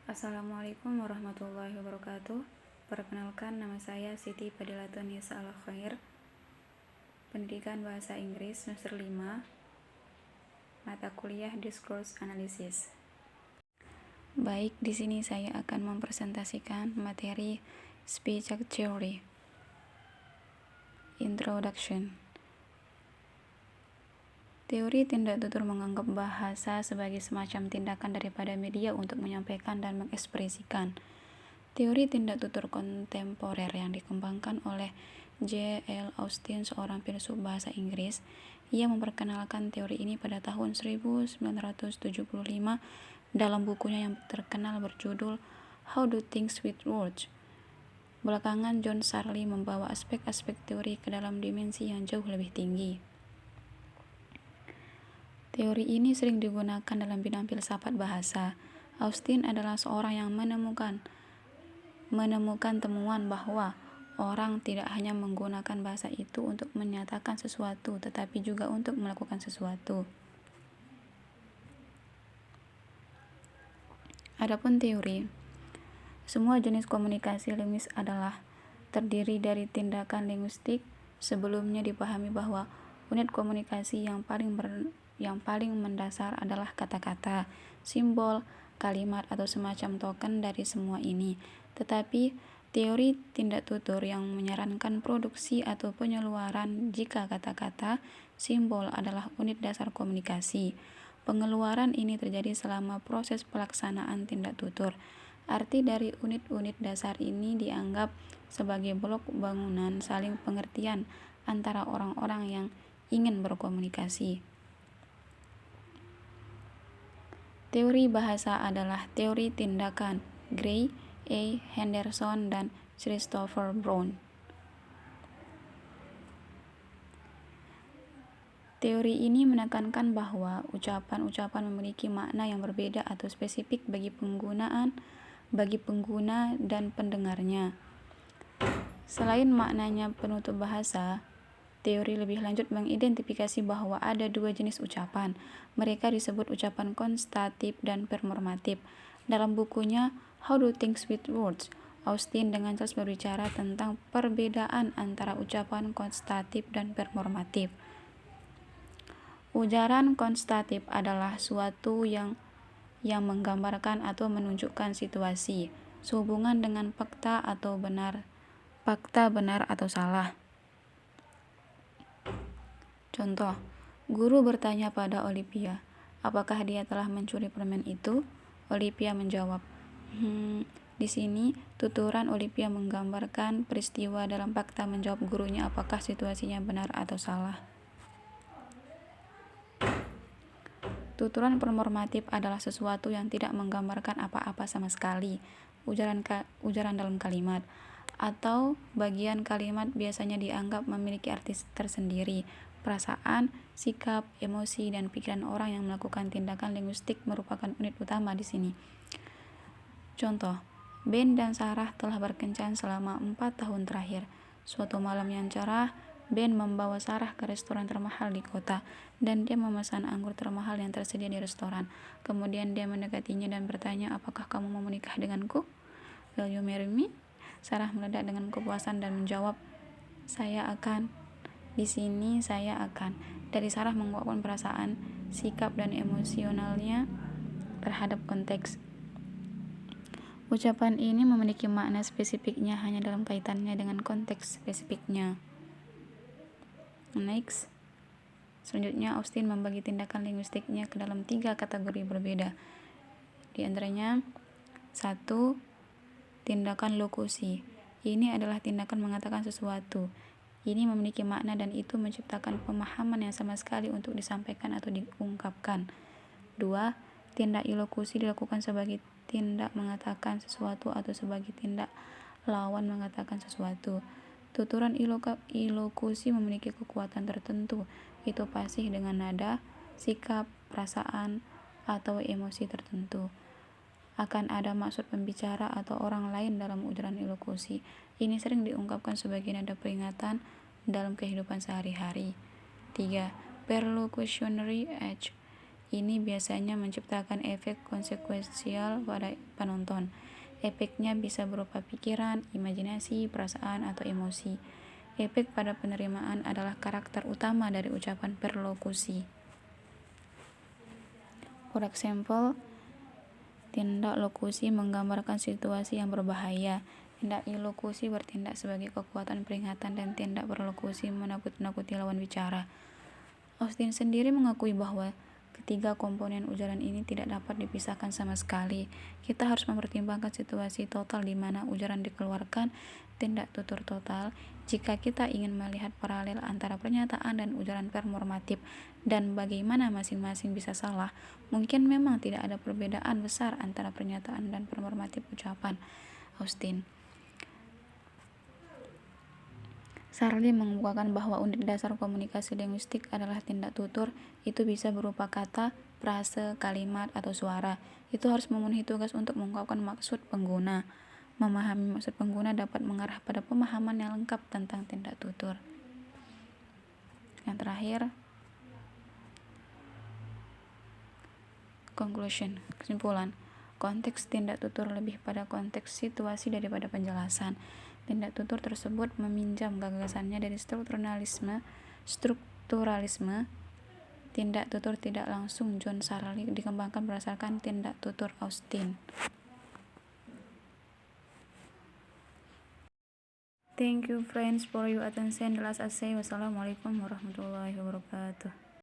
Assalamualaikum warahmatullahi wabarakatuh. Perkenalkan, nama saya Siti Fadilatun Nisa Al-Khair, Pendidikan Bahasa Inggris semester 5, mata kuliah Discourse Analysis. Baik, di sini saya akan mempresentasikan materi Speech Theory. Introduction. Teori tindak tutur menganggap bahasa sebagai semacam tindakan daripada media untuk menyampaikan dan mengekspresikan. Teori tindak tutur kontemporer yang dikembangkan oleh J.L. Austin, seorang filsuf bahasa Inggris. Ia memperkenalkan teori ini pada tahun 1975 dalam bukunya yang terkenal berjudul How Do Things with Words. Belakangan John Searle membawa aspek-aspek teori ke dalam dimensi yang jauh lebih tinggi. Teori ini sering digunakan dalam bidang filsafat bahasa. Austin adalah seorang yang menemukan temuan bahwa orang tidak hanya menggunakan bahasa itu untuk menyatakan sesuatu, tetapi juga untuk melakukan sesuatu. Adapun teori, semua jenis komunikasi linguis adalah terdiri dari tindakan linguistik. Sebelumnya dipahami bahwa unit komunikasi yang paling mendasar adalah kata-kata, simbol, kalimat, atau semacam token dari semua ini. Tetapi teori tindak tutur yang menyarankan produksi atau pengeluaran jika kata-kata, simbol adalah unit dasar komunikasi. Pengeluaran ini terjadi selama proses pelaksanaan tindak tutur. Arti dari unit-unit dasar ini dianggap sebagai blok bangunan saling pengertian antara orang-orang yang ingin berkomunikasi. Teori bahasa adalah teori tindakan Gray, A. Henderson, dan Christopher Brown. Teori ini menekankan bahwa ucapan-ucapan memiliki makna yang berbeda atau spesifik bagi pengguna dan pendengarnya. Selain maknanya penutup bahasa, teori lebih lanjut mengidentifikasi bahwa ada dua jenis ucapan. Mereka disebut ucapan konstatif dan performatif. Dalam bukunya How Do Things with Words, Austin dengan jelas berbicara tentang perbedaan antara ucapan konstatif dan performatif. Ujaran konstatif adalah suatu yang menggambarkan atau menunjukkan situasi, sehubungan dengan fakta benar atau salah. Contoh, guru bertanya pada Olivia, apakah dia telah mencuri permen itu? Olivia menjawab, Di sini, tuturan Olivia menggambarkan peristiwa, dalam fakta menjawab gurunya apakah situasinya benar atau salah. Tuturan performatif adalah sesuatu yang tidak menggambarkan apa-apa sama sekali. Ujaran dalam kalimat atau bagian kalimat biasanya dianggap memiliki arti tersendiri. Perasaan, sikap, emosi, dan pikiran orang yang melakukan tindakan linguistik merupakan unit utama di sini. Contoh, Ben dan Sarah telah berkencan selama 4 tahun terakhir. Suatu malam yang cerah, Ben membawa Sarah ke restoran termahal di kota, dan dia memesan anggur termahal yang tersedia di restoran. Kemudian dia mendekatinya dan bertanya, apakah kamu mau menikah denganku? Will you marry me? Sarah meledak dengan kepuasan dan menjawab, saya akan. Di sini saya akan. Dari Sarah menguapkan perasaan, sikap, dan emosionalnya terhadap konteks. Ucapan ini memiliki makna spesifiknya hanya dalam kaitannya dengan konteks spesifiknya. Next. Selanjutnya, Austin membagi tindakan linguistiknya ke dalam 3 kategori berbeda. Di antaranya, 1. Tindakan lokusi. Ini adalah tindakan mengatakan sesuatu. Ini memiliki makna dan itu menciptakan pemahaman yang sama sekali untuk disampaikan atau diungkapkan. 2. Tindak ilokusi dilakukan sebagai tindak mengatakan sesuatu atau sebagai tindak lawan mengatakan sesuatu. Tuturan ilokusi memiliki kekuatan tertentu. Itu fasih dengan nada, sikap, perasaan, atau emosi tertentu. Akan ada maksud pembicara atau orang lain dalam ujaran ilokusi. Ini sering diungkapkan sebagai nada peringatan dalam kehidupan sehari-hari. 3. Perlocutionary edge. Ini biasanya menciptakan efek konsekuensial pada penonton. Efeknya bisa berupa pikiran, imajinasi, perasaan, atau emosi. Efek pada penerimaan adalah karakter utama dari ucapan perlokusi. For example, tindak lokusi menggambarkan situasi yang berbahaya. Tindak ilokusi bertindak sebagai kekuatan peringatan dan tindak perlokusi menakut-nakuti lawan bicara. Austin sendiri mengakui bahwa ketiga komponen ujaran ini tidak dapat dipisahkan sama sekali. Kita harus mempertimbangkan situasi total di mana ujaran dikeluarkan, tindak tutur total. Jika kita ingin melihat paralel antara pernyataan dan ujaran performatif dan bagaimana masing-masing bisa salah, mungkin memang tidak ada perbedaan besar antara pernyataan dan performatif ucapan. Austin Sarli mengemukakan bahwa unit dasar komunikasi linguistik adalah tindak tutur. Itu bisa berupa kata, frase, kalimat, atau suara. Itu harus memenuhi tugas untuk mengungkapkan maksud pengguna. Memahami maksud pengguna dapat mengarah pada pemahaman yang lengkap tentang tindak tutur. Yang terakhir, conclusion, kesimpulan. Konteks tindak tutur lebih pada konteks situasi daripada penjelasan. Tindak tutur tersebut meminjam gagasannya dari strukturalisme. Tindak tutur tidak langsung John Sarli dikembangkan berdasarkan tindak tutur Austin. Thank you friends for your attention. The last essay. Wassalamualaikum warahmatullahi wabarakatuh.